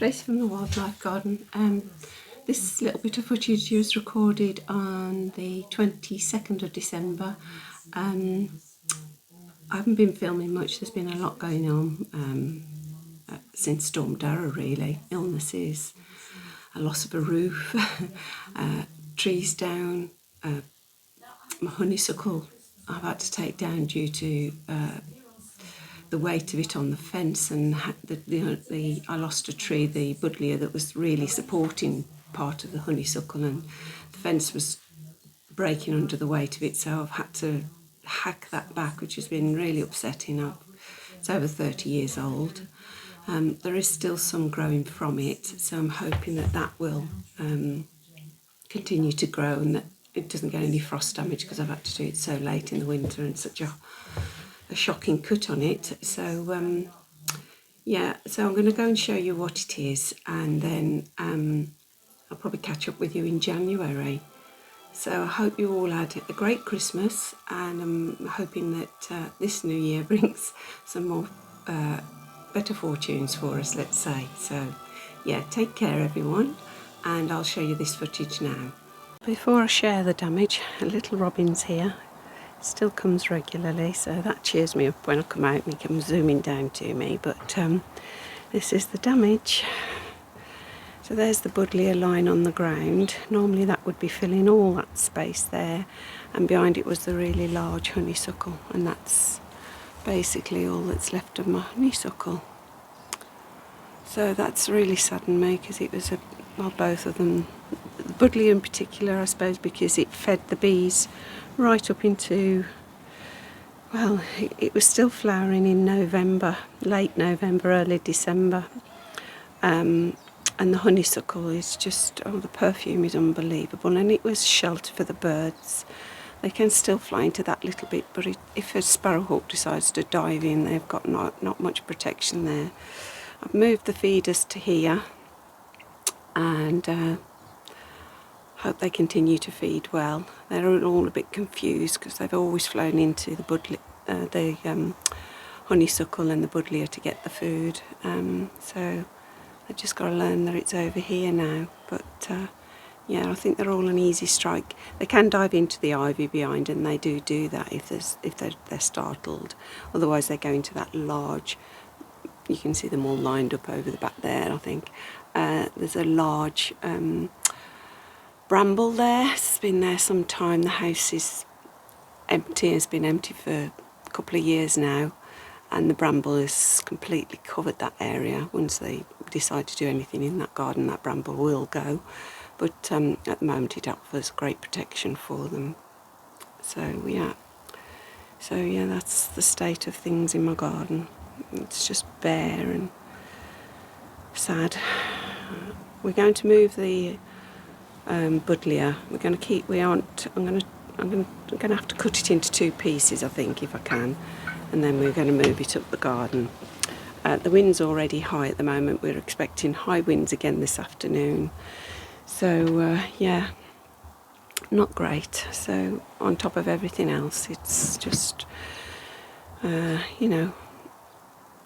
Tracy from the Wildlife Garden. This little bit of footage was recorded on the 22nd of December. I haven't been filming much, there's been a lot going on since Storm Darragh really. Illnesses, a loss of a roof, trees down, my honeysuckle I've had to take down due to the weight of it on the fence, and I lost a tree, the buddleia, that was really supporting part of the honeysuckle, and the fence was breaking under the weight of it, so I've had to hack that back, which has been really upsetting. It's over 30 years old. There is still some growing from it, so I'm hoping that that will continue to grow and that it doesn't get any frost damage, because I've had to do it so late in the winter and such a shocking cut on it. So yeah, so I'm going to go and show you what it is, and then I'll probably catch up with you in January. So I hope you all had a great Christmas, and I'm hoping that this new year brings some more better fortunes for us, let's say. So yeah, take care everyone, and I'll show you this footage now. Before I share the damage, a little robin's here. Still comes regularly, so that cheers me up when I come out and he comes zooming down to me. But this is the damage. So there's the buddleia lying on the ground. Normally that would be filling all that space there, and behind it was the really large honeysuckle, and that's basically all that's left of my honeysuckle. So that's really saddened me, because it was both of them, the buddleia in particular, I suppose, because it fed the bees right up into, well, it was still flowering in November, late November, early December, and the honeysuckle is just, oh, the perfume is unbelievable, and it was shelter for the birds. They can still fly into that little bit, but if a sparrowhawk decides to dive in, they've got not much protection there. I've moved the feeders to here, and hope they continue to feed well. They're all a bit confused because they've always flown into the honeysuckle and the buddleia to get the food. So they've just got to learn that it's over here now. But yeah, I think they're all an easy strike. They can dive into the ivy behind, and they do that if they're startled. Otherwise, they go into that large. You can see them all lined up over the back there. I think there's a large bramble there. It's been there some time. The house is empty. It's been empty for a couple of years now, and the bramble has completely covered that area. Once they decide to do anything in that garden, that bramble will go, but at the moment it offers great protection for them. So yeah, that's the state of things in my garden. It's just bare and sad. We're going to move the buddleia. We're going to keep. I'm going to have to cut it into two pieces, I think, if I can, and then we're going to move it up the garden. The wind's already high at the moment. We're expecting high winds again this afternoon. So yeah, not great. So on top of everything else, it's just you know,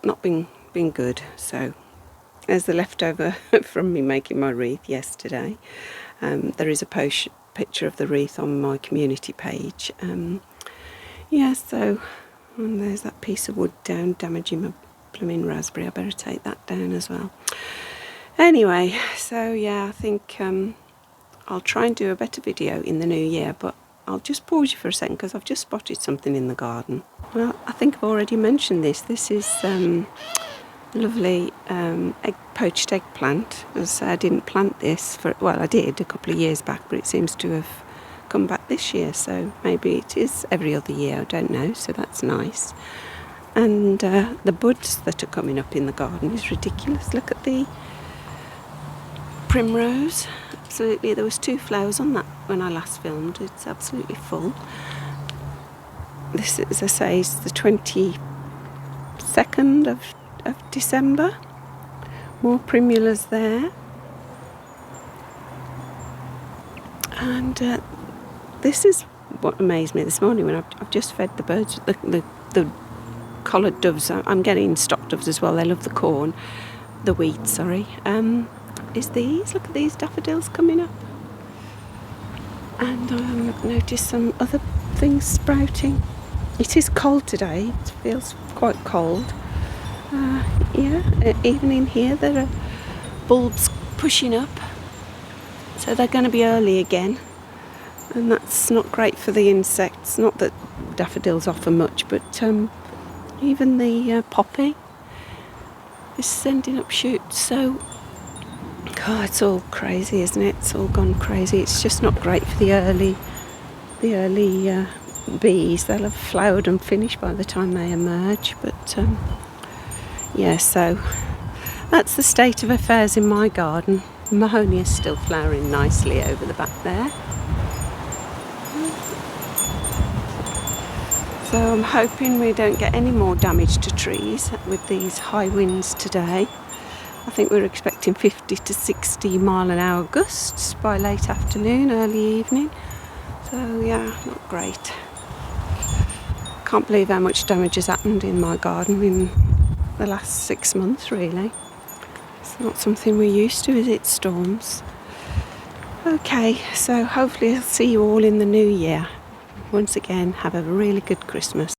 not been good. So there's the leftover from me making my wreath yesterday. There is a picture of the wreath on my community page. Yeah, so, and there's that piece of wood down damaging my blooming raspberry. I better take that down as well. Anyway, so yeah, I think I'll try and do a better video in the new year, but I'll just pause you for a second because I've just spotted something in the garden. Well, I think I've already mentioned this. This is lovely poached eggplant. As I say, I didn't plant this well, I did a couple of years back, but it seems to have come back this year, so maybe it is every other year, I don't know, so that's nice. And the buds that are coming up in the garden is ridiculous. Look at the primrose. Absolutely, there was 2 flowers on that when I last filmed. It's absolutely full. This, as I say, is the 22nd of December. More primulas there, and this is what amazed me this morning when I've just fed the birds, the collared doves. I'm getting stock doves as well. They love the corn, the wheat, sorry, is these. Look at these daffodils coming up. And noticed some other things sprouting. It is cold today, it feels quite cold. Even in here there are bulbs pushing up, so they're going to be early again, and that's not great for the insects. Not that daffodils offer much, but even the poppy is sending up shoots. So it's all crazy, isn't it? It's all gone crazy. It's just not great for the early bees. They'll have flowered and finished by the time they emerge. But so that's the state of affairs in my garden. Mahogany is still flowering nicely over the back there. So I'm hoping we don't get any more damage to trees with these high winds today. I think we're expecting 50 to 60 mile an hour gusts by late afternoon, early evening. So not great. Can't believe how much damage has happened in my garden in the last 6 months, really. It's not something we're used to, is it, storms? Okay, so hopefully I'll see you all in the new year. Once again, have a really good Christmas.